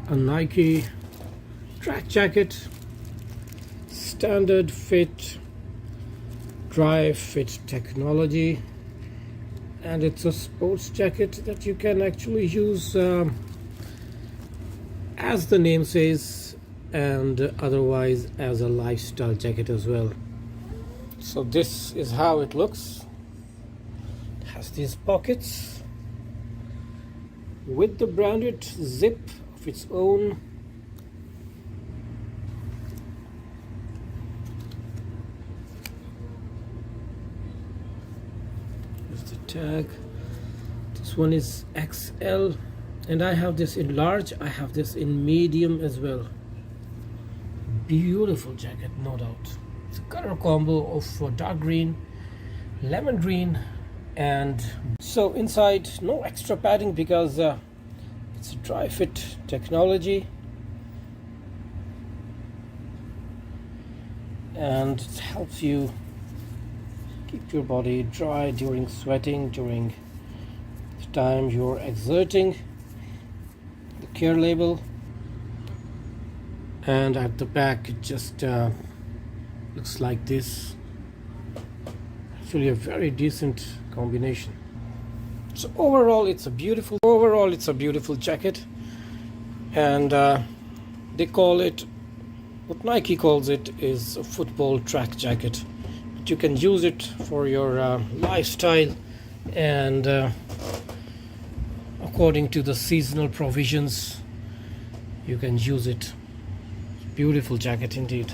a Nike track jacket, standard fit, Dri-Fit technology, and it's a sports jacket that you can actually use as the name says, and otherwise as a lifestyle jacket as well. So this is how it looks. It has these pockets with the branded zip of its own. Here's the tag. This one is XL, and I have this in large. I have this in medium as well. Beautiful jacket, no doubt. It's a color combo of dark green, lemon green, and so inside no extra padding because it's a Dri-Fit technology, and it helps you keep your body dry during sweating, during the time you're exerting. The care label, and at the back it just looks like this. Actually a very decent combination. So overall it's a beautiful jacket, and they call it, what Nike calls it is a football track jacket, but you can use it for your lifestyle, and according to the seasonal provisions you can use it. Beautiful jacket indeed.